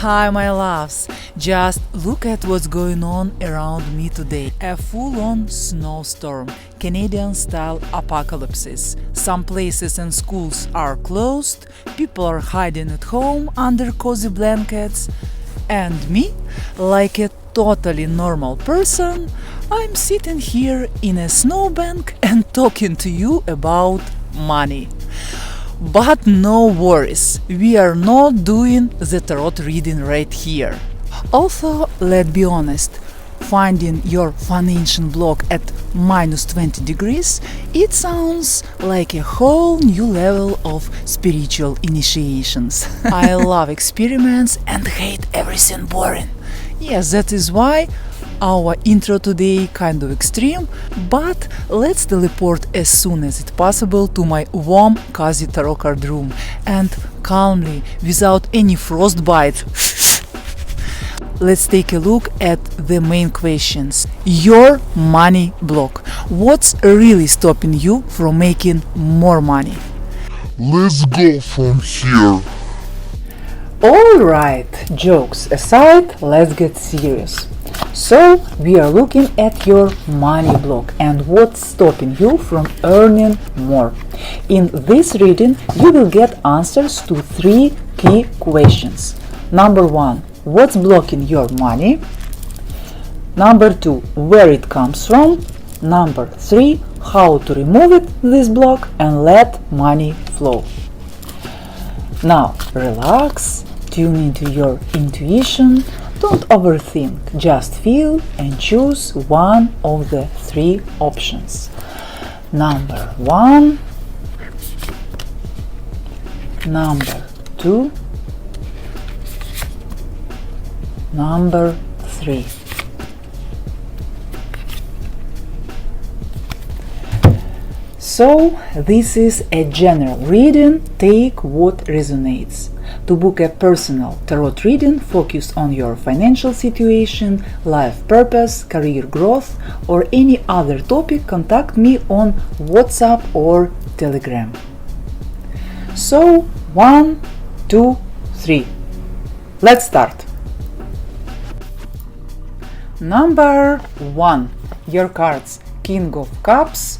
Hi, my loves! Just look at what's going on around me today. A full-on snowstorm, Canadian-style apocalypse. Some places and schools are closed, people are hiding at home under cozy blankets, and me, like a totally normal person, I'm sitting here in a snowbank and talking to you about money. But no worries, we are not doing the tarot reading right here. Also, let's be honest, finding your financial block at minus 20 degrees, it sounds like a whole new level of spiritual initiations. I love experiments and hate everything boring. Yes, that is why our intro today kind of extreme, but let's teleport as soon as it's possible to my warm, cozy tarot card room and calmly, without any frostbite, let's take a look at the main questions. Your money block. What's really stopping you from making more money? Let's go from here. Alright, jokes aside, let's get serious. So, we are looking at your money block and what's stopping you from earning more. In this reading, you will get answers to 3 key questions. Number 1, what's blocking your money? Number 2, where it comes from? Number 3, how to remove this block and let money flow. Now, relax, tune into your intuition. Don't overthink, just feel and choose one of the 3 options. Number 1, number 2, number 3. So, this is a general reading, take what resonates. To book a personal tarot reading focused on your financial situation, life purpose, career growth, or any other topic, contact me on WhatsApp or Telegram. So, 1, 2, 3. Let's start. Number 1. Your cards: King of Cups,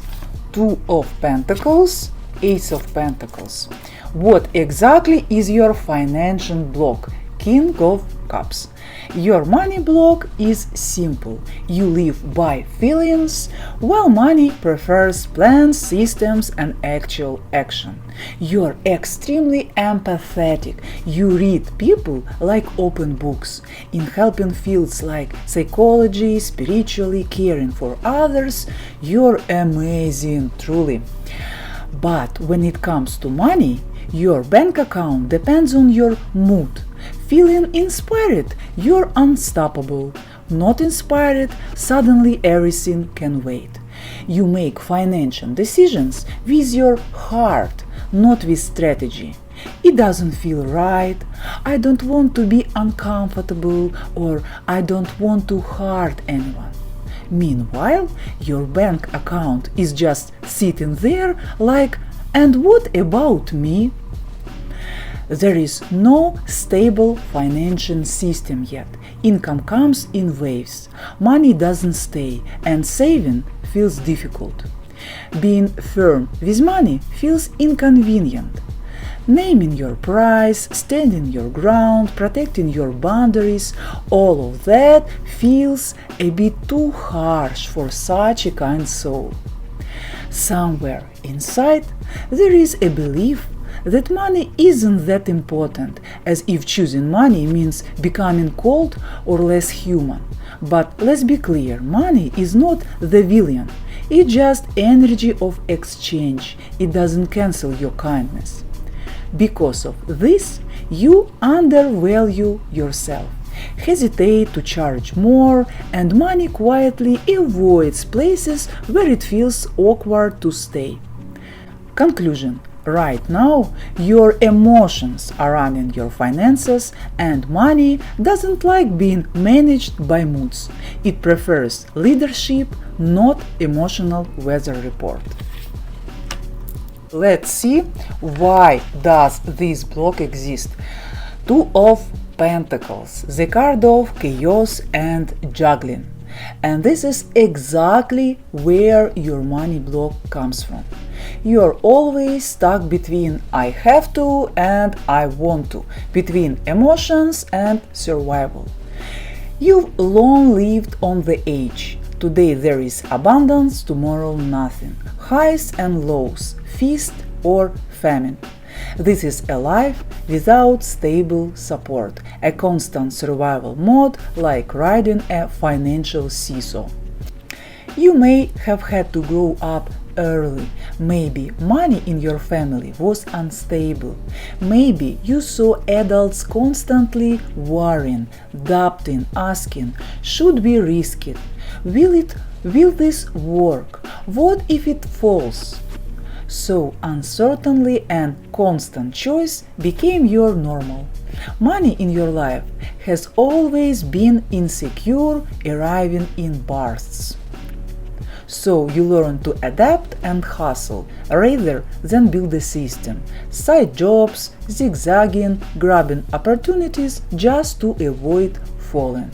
2 of Pentacles, Ace of Pentacles. What exactly is your financial block? King of Cups. Your money block is simple. You live by feelings, while money prefers plans, systems, and actual action. You're extremely empathetic. You read people like open books. In helping fields like psychology, spiritually, caring for others, you're amazing, truly. But when it comes to money, your bank account depends on your mood. Feeling inspired, you're unstoppable. Not inspired, suddenly everything can wait. You make financial decisions with your heart, not with strategy. It doesn't feel right, I don't want to be uncomfortable, or I don't want to hurt anyone. Meanwhile, your bank account is just sitting there like, and what about me? There is no stable financial system yet. Income comes in waves. Money doesn't stay, and saving feels difficult. Being firm with money feels inconvenient. Naming your price, standing your ground, protecting your boundaries, all of that feels a bit too harsh for such a kind soul. Somewhere inside, there is a belief that money isn't that important, as if choosing money means becoming cold or less human. But let's be clear, money is not the villain. It's just energy of exchange. It doesn't cancel your kindness. Because of this, you undervalue yourself, hesitate to charge more, and money quietly avoids places where it feels awkward to stay. Conclusion: right now, your emotions are running your finances, and money doesn't like being managed by moods. It prefers leadership, not emotional weather report. Let's see why does this block exist. 2 of Pentacles, the card of chaos and juggling. And this is exactly where your money block comes from. You are always stuck between I have to and I want to, between emotions and survival. You've long lived on the edge. Today there is abundance, tomorrow nothing. Highs and lows, feast or famine. This is a life without stable support, a constant survival mode like riding a financial seesaw. You may have had to grow up early. Maybe money in your family was unstable. Maybe you saw adults constantly worrying, doubting, asking, should we risk it? Will this work? What if it falls? So uncertainty and constant choice became your normal. Money in your life has always been insecure, arriving in bursts. So you learn to adapt and hustle rather than build a system. Side jobs, zigzagging, grabbing opportunities just to avoid falling.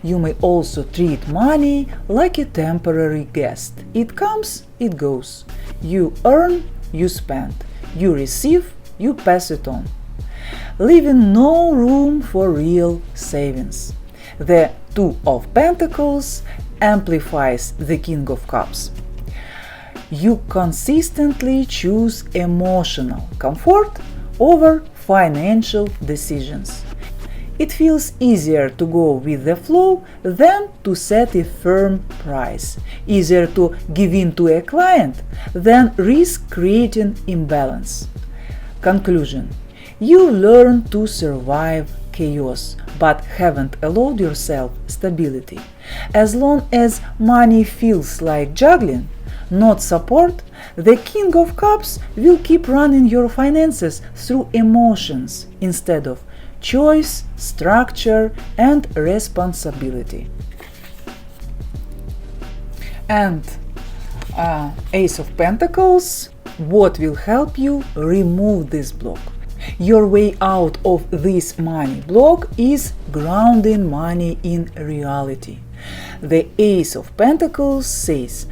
You may also treat money like a temporary guest. It comes, it goes. You earn, you spend. You receive, you pass it on, leaving no room for real savings. The Two of Pentacles amplifies the King of Cups. You consistently choose emotional comfort over financial decisions. It feels easier to go with the flow than to set a firm price, easier to give in to a client than risk creating imbalance. Conclusion: you learn to survive chaos, but haven't allowed yourself stability. As long as money feels like juggling, not support, the King of Cups will keep running your finances through emotions instead of choice, structure, and responsibility. And Ace of Pentacles, what will help you remove this block? Your way out of this money block is grounding money in reality. The Ace of Pentacles says,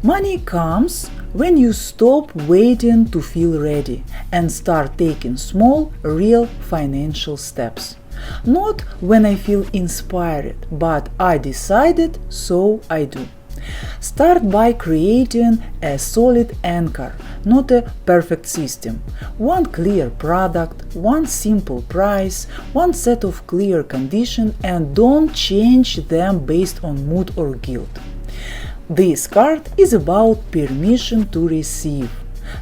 money comes when you stop waiting to feel ready and start taking small, real financial steps. Not when I feel inspired, but I decided, so I do. Start by creating a solid anchor, not a perfect system. One clear product, one simple price, one set of clear conditions, and don't change them based on mood or guilt. This card is about permission to receive,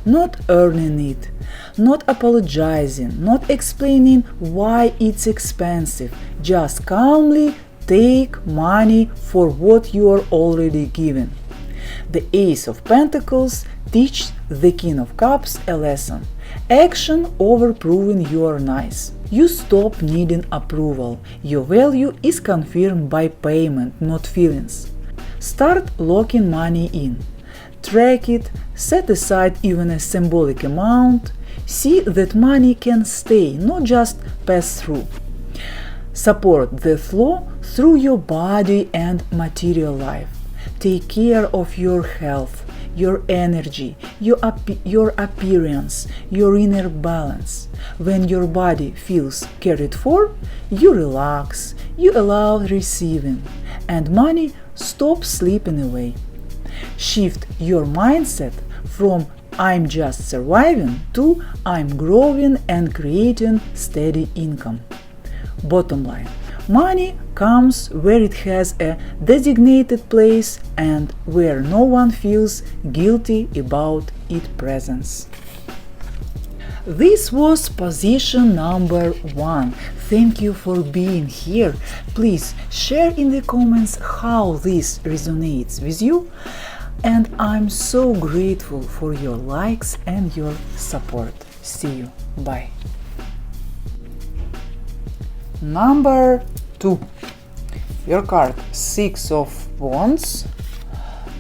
not earning it, not apologizing, not explaining why it's expensive. Just calmly take money for what you are already given. The Ace of Pentacles teaches the King of Cups a lesson. Action over proving you are nice. You stop needing approval. Your value is confirmed by payment, not feelings. Start locking money in. Track it, set aside even a symbolic amount. See that money can stay, not just pass through. Support the flow through your body and material life. Take care of your health, your energy, your appearance, your inner balance. When your body feels cared for, you relax, you allow receiving, and money stops slipping away. Shift your mindset from I'm just surviving to I'm growing and creating steady income. Bottom line, money comes where it has a designated place and where no one feels guilty about its presence. This was position number 1. Thank you for being here. Please share in the comments how this resonates with you. And I'm so grateful for your likes and your support. See you. Bye. Number 2. Your card: 6 of Wands,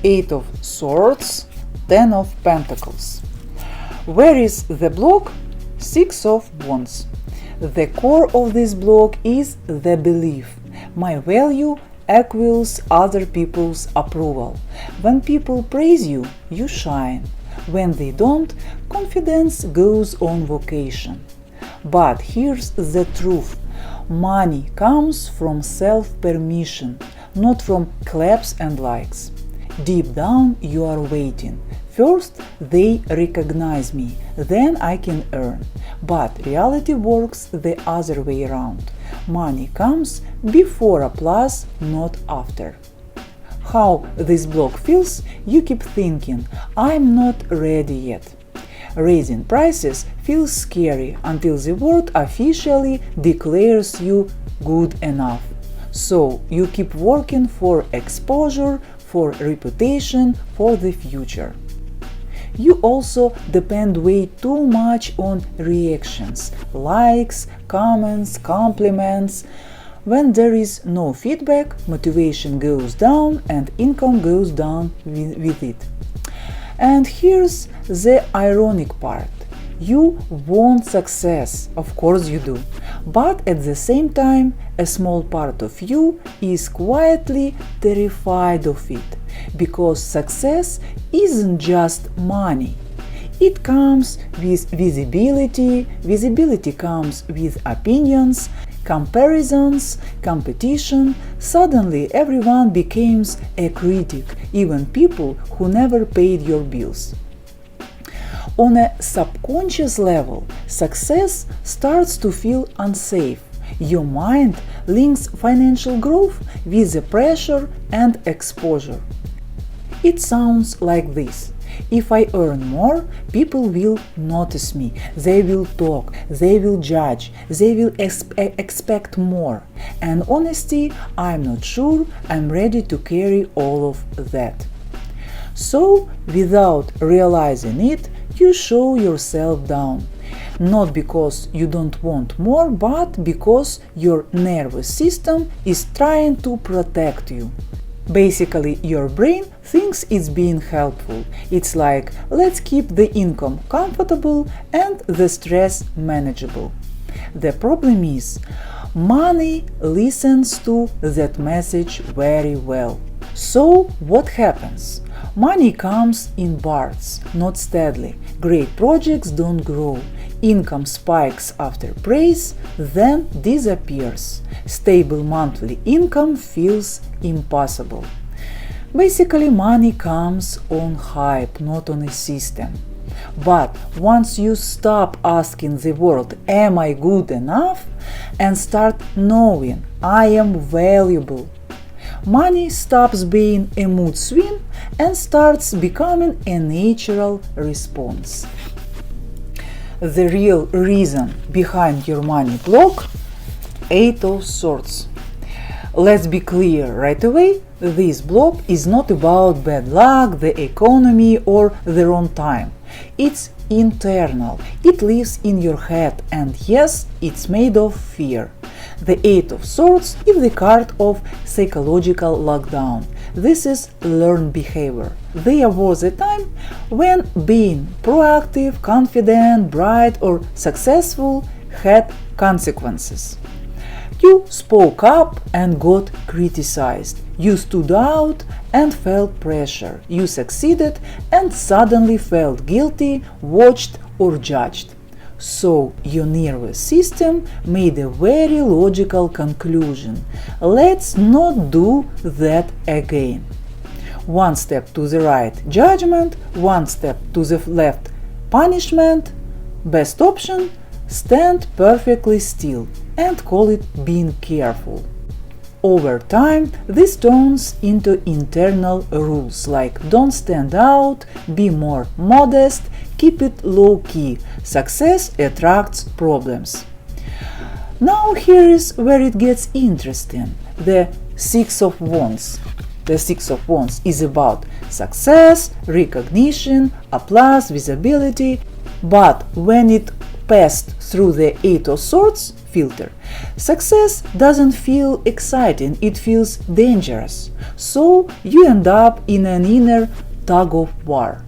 8 of Swords, 10 of Pentacles. Where is the block? 6 of Wands. The core of this block is the belief. My value equals other people's approval. When people praise you, you shine. When they don't, confidence goes on vacation. But here's the truth. Money comes from self-permission, not from claps and likes. Deep down, you are waiting. First, they recognize me, then I can earn. But reality works the other way around. Money comes before applause, not after. How this block feels, you keep thinking, I'm not ready yet. Raising prices feels scary until the world officially declares you good enough. So you keep working for exposure, for reputation, for the future. You also depend way too much on reactions, likes, comments, compliments. When there is no feedback, motivation goes down and income goes down with it. And here's the ironic part. You want success, of course you do, but at the same time, a small part of you is quietly terrified of it, because success isn't just money. It comes with visibility, visibility comes with opinions, comparisons, competition. Suddenly everyone becomes a critic, even people who never paid your bills. On a subconscious level, success starts to feel unsafe. Your mind links financial growth with the pressure and exposure. It sounds like this. If I earn more, people will notice me, they will talk, they will judge, they will expect more. And honestly, I'm not sure I'm ready to carry all of that. So, without realizing it, you show yourself down. Not because you don't want more, but because your nervous system is trying to protect you. Basically, your brain thinks it's being helpful. It's like, let's keep the income comfortable and the stress manageable. The problem is, money listens to that message very well. So, what happens? Money comes in bursts, not steadily. Great projects don't grow. Income spikes after praise, then disappears. Stable monthly income feels impossible. Basically, money comes on hype, not on a system. But once you stop asking the world, am I good enough? And start knowing, I am valuable, money stops being a mood swing and starts becoming a natural response. The real reason behind your money block, 8 of Swords. Let's be clear right away, this block is not about bad luck, the economy or the wrong time. It's internal, it lives in your head, and yes, it's made of fear. The 8 of Swords is the card of psychological lockdown. This is learned behavior. There was a time when being proactive, confident, bright, or successful had consequences. You spoke up and got criticized. You stood out and felt pressure. You succeeded and suddenly felt guilty, watched, or judged. So your nervous system made a very logical conclusion. Let's not do that again. One step to the right, judgment. One step to the left, punishment. Best option, stand perfectly still and call it being careful. Over time, this turns into internal rules like don't stand out, be more modest, keep it low-key. Success attracts problems. Now here is where it gets interesting. The 6 of Wands. The 6 of Wands is about success, recognition, applause, visibility, but when it passed through the 8 of Swords filter, success doesn't feel exciting, it feels dangerous. So you end up in an inner tug of war.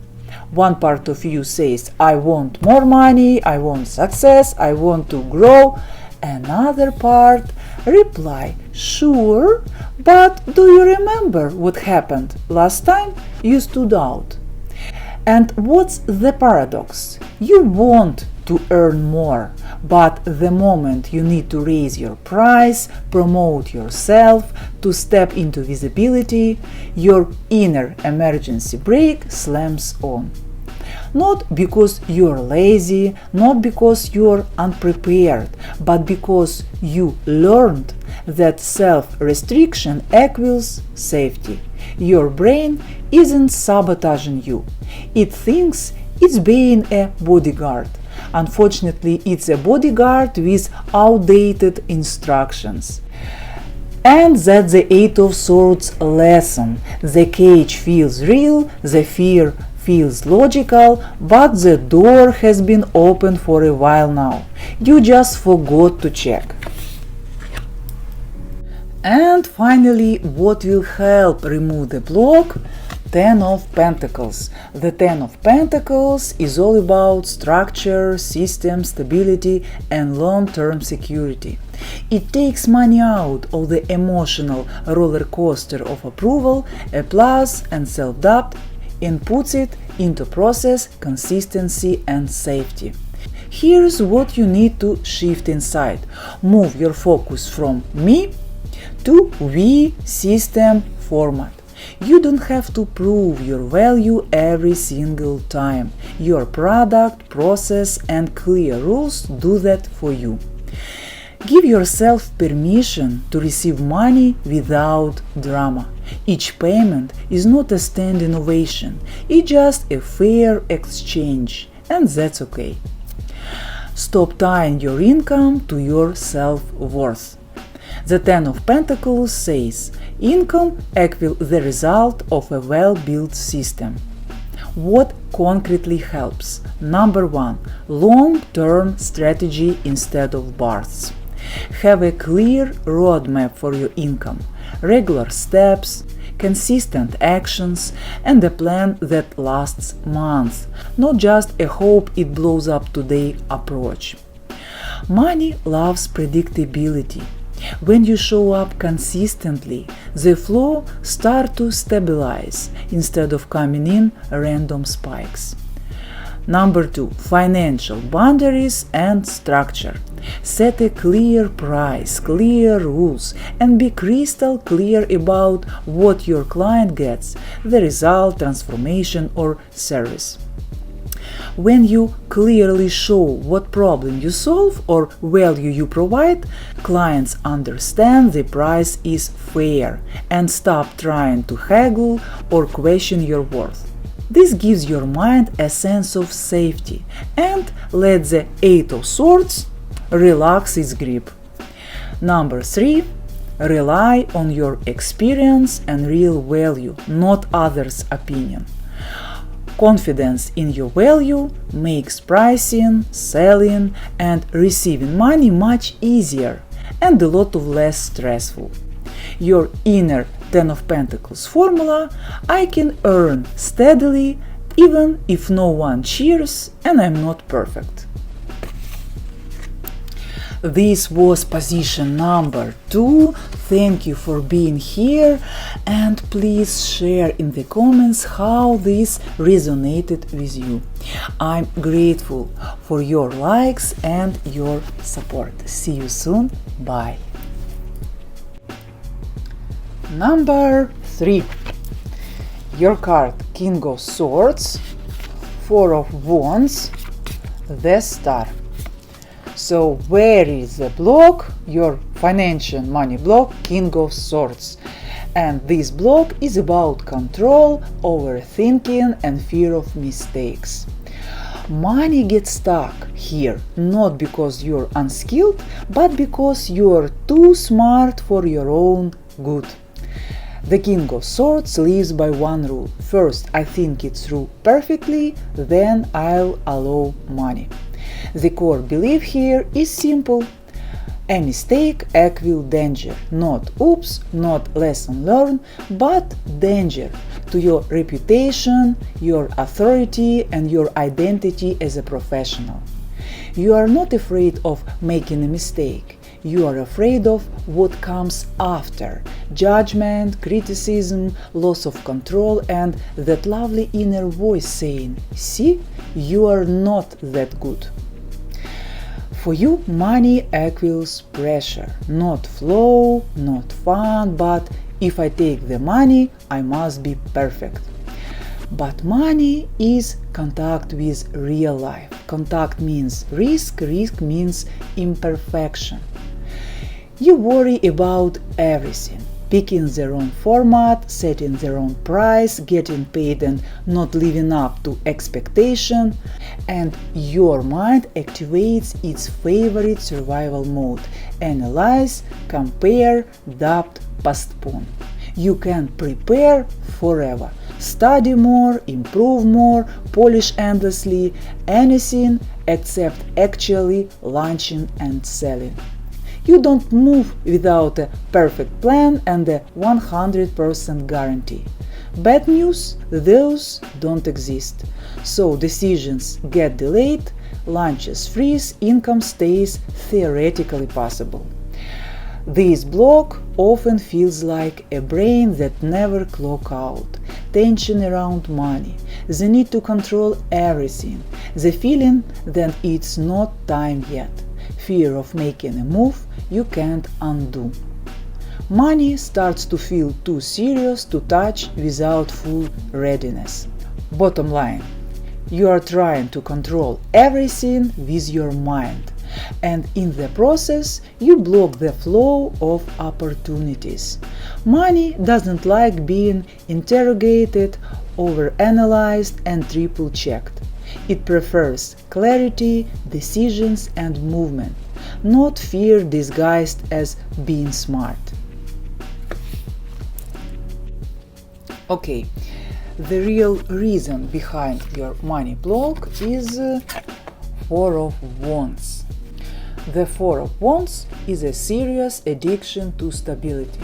One part of you says, I want more money, I want success, I want to grow. Another part reply, sure, but do you remember what happened last time you stood out? And what's the paradox? You want to earn more, but the moment you need to raise your price, promote yourself, to step into visibility, your inner emergency brake slams on. Not because you're lazy, not because you're unprepared, but because you learned that self-restriction equals safety. Your brain isn't sabotaging you. It thinks it's being a bodyguard. Unfortunately, it's a bodyguard with outdated instructions. And that's the Eight of Swords lesson. The cage feels real, the fear feels logical, but the door has been open for a while now. You just forgot to check. And finally, what will help remove the block? Ten of Pentacles. The Ten of Pentacles is all about structure, system, stability, and long-term security. It takes money out of the emotional roller coaster of approval, applause, and self-doubt, and puts it into process, consistency, and safety. Here's what you need to shift inside. Move your focus from me to we system format. You don't have to prove your value every single time. Your product, process, and clear rules do that for you. Give yourself permission to receive money without drama. Each payment is not a standing ovation, it's just a fair exchange, and that's okay. Stop tying your income to your self-worth. The Ten of Pentacles says, income equals the result of a well-built system. What concretely helps? Number one, long-term strategy instead of bursts. Have a clear roadmap for your income, regular steps, consistent actions, and a plan that lasts months, not just a hope it blows up today approach. Money loves predictability. When you show up consistently, the flow starts to stabilize instead of coming in random spikes. Number two, financial boundaries and structure. Set a clear price, clear rules, and be crystal clear about what your client gets, the result, transformation, or service. When you clearly show what problem you solve or value you provide, clients understand the price is fair and stop trying to haggle or question your worth. This gives your mind a sense of safety and let the Eight of Swords relax its grip. Number three, rely on your experience and real value, not others' opinion. Confidence in your value makes pricing, selling, and receiving money much easier and a lot less stressful. Your inner Ten of Pentacles formula: I can earn steadily even if no one cheers and I'm not perfect. This was position number 2. Thank you for being here, and please share in the comments how this resonated with you. I'm grateful for your likes and your support. See you soon. Bye. Number 3. Your card, King of Swords, Four of Wands, the Star. So where is the block? Your financial money block, King of Swords. And this block is about control, overthinking, and fear of mistakes. Money gets stuck here, not because you're unskilled, but because you're too smart for your own good. The King of Swords lives by one rule. First, I think it through perfectly, then I'll allow money. The core belief here is simple. A mistake equals danger. Not oops, not lesson learned, but danger. to your reputation, your authority, and your identity as a professional. You are not afraid of making a mistake. You are afraid of what comes after: judgment, criticism, loss of control, and that lovely inner voice saying, "See, you are not that good." For you, money equals pressure, not flow, not fun, but if I take the money, I must be perfect. But money is contact with real life. Contact means risk, risk means imperfection. You worry about everything: picking the wrong format, setting the wrong price, getting paid and not living up to expectation, and your mind activates its favorite survival mode: analyze, compare, doubt, postpone. You can prepare forever, study more, improve more, polish endlessly, anything except actually launching and selling. You don't move without a perfect plan and a 100% guarantee. Bad news, those don't exist. So decisions get delayed, launches freeze, income stays theoretically possible. This block often feels like a brain that never clock out, tension around money, the need to control everything, the feeling that it's not time yet, fear of making a move you can't undo. Money starts to feel too serious to touch without full readiness. Bottom line, you are trying to control everything with your mind, and in the process you block the flow of opportunities. Money doesn't like being interrogated, overanalyzed, and triple-checked. It prefers clarity, decisions, and movement, not fear disguised as being smart. Okay, the real reason behind your money block is Four of Wands. The Four of Wands is a serious addiction to stability.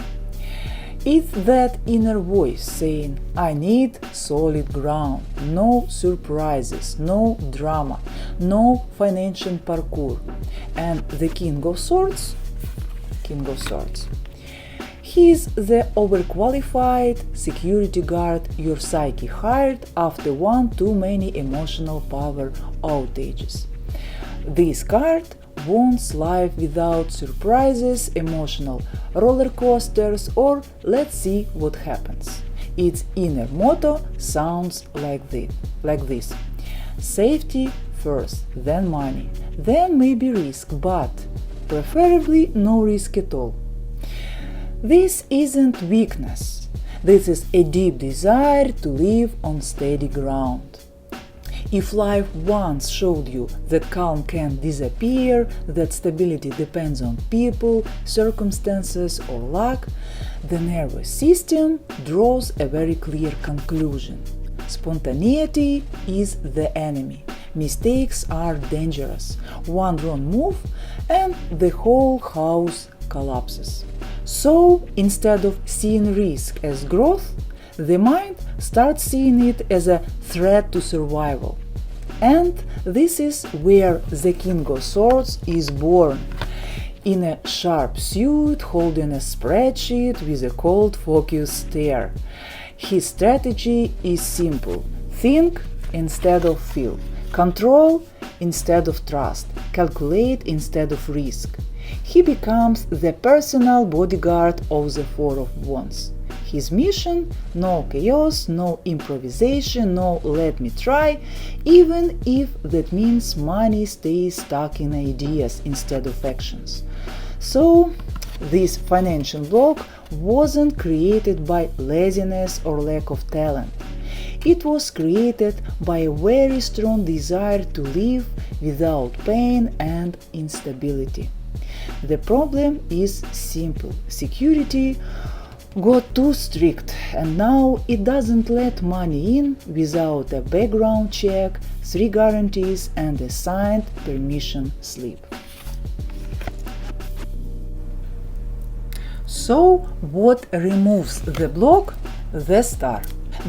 It's that inner voice saying, "I need solid ground, no surprises, no drama, no financial parkour." And the King of Swords, he is the overqualified security guard your psyche hired after one too many emotional power outages. This card wants life without surprises, emotional roller coasters, or "let's see what happens." Its inner motto sounds like this: safety first, then money, then maybe risk, but preferably no risk at all. This isn't weakness. This is a deep desire to live on steady ground. If life once showed you that calm can disappear, that stability depends on people, circumstances, or luck, the nervous system draws a very clear conclusion. Spontaneity is the enemy. Mistakes are dangerous. One wrong move and the whole house collapses. So, instead of seeing risk as growth, the mind starts seeing it as a threat to survival. And this is where the King of Swords is born. In a sharp suit, holding a spreadsheet with a cold, focused stare. His strategy is simple: think instead of feel, control instead of trust, calculate instead of risk. He becomes the personal bodyguard of the Four of Wands. His mission: no chaos, no improvisation, no "let me try", even if that means money stays stuck in ideas instead of actions. So, this financial block wasn't created by laziness or lack of talent. It was created by a very strong desire to live without pain and instability. The problem is simple: security got too strict, and now it doesn't let money in without a background check, 3 guarantees, and a signed permission slip. So, what removes the block? The star.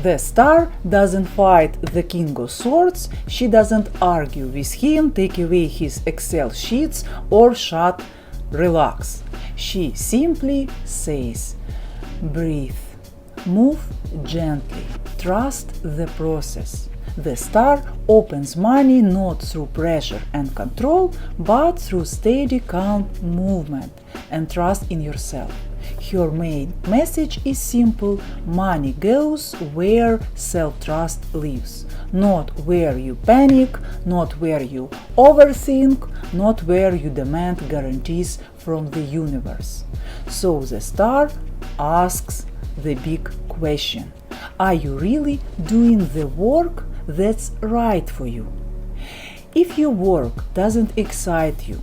The star doesn't fight the King of Swords, she doesn't argue with him, take away his Excel sheets, or shout, relax. She simply says, breathe, move gently, trust the process. The star opens money not through pressure and control, but through steady, calm movement and trust in yourself. Her main message is simple: money goes where self-trust lives, not where you panic, not where you overthink, not where you demand guarantees from the universe. So the star asks the big question: are you really doing the work that's right for you? If your work doesn't excite you,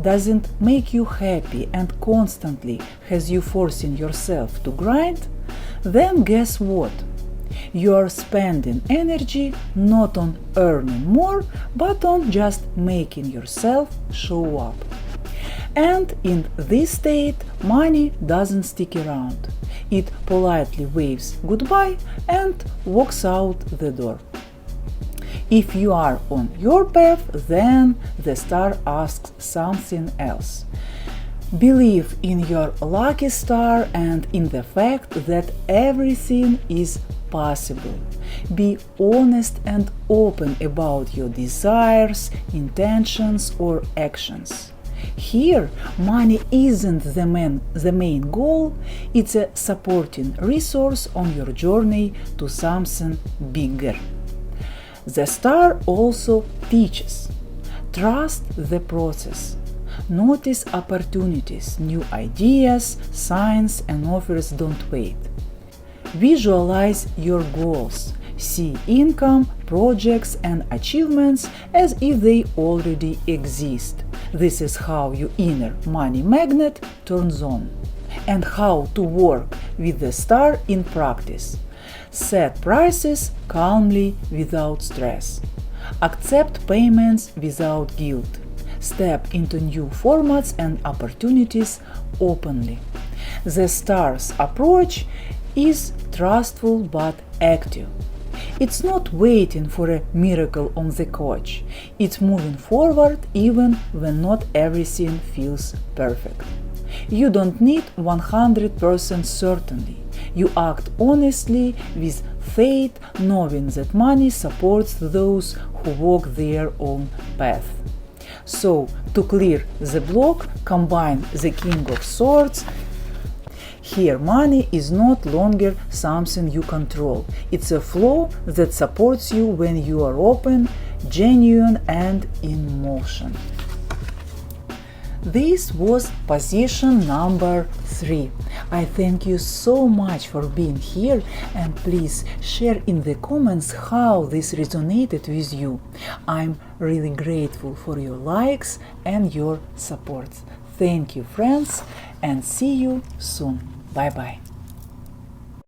doesn't make you happy, and constantly has you forcing yourself to grind, then guess what? You are spending energy not on earning more, but on just making yourself show up. And in this state, money doesn't stick around. It politely waves goodbye and walks out the door. If you are on your path, then the star asks something else. Believe in your lucky star and in the fact that everything is possible. Be honest and open about your desires, intentions, or actions. Here, money isn't the main goal, it's a supporting resource on your journey to something bigger. The star also teaches: trust the process, notice opportunities, new ideas, signs, and offers don't wait. Visualize your goals, see income, projects, and achievements as if they already exist. This is how your inner money magnet turns on, and how to work with the star in practice. Set prices calmly without stress. Accept payments without guilt. Step into new formats and opportunities openly. The star's approach is trustful but active. It's not waiting for a miracle on the couch. It's moving forward even when not everything feels perfect. You don't need 100% certainty. You act honestly, with faith, knowing that money supports those who walk their own path. So, to clear the block, combine the King of Swords. Here, money is not longer something you control. It's a flow that supports you when you are open, genuine, and in motion. This was position number 3. I thank you so much for being here, and please share in the comments how this resonated with you. I'm really grateful for your likes and your support. Thank you, friends, and see you soon. Bye bye.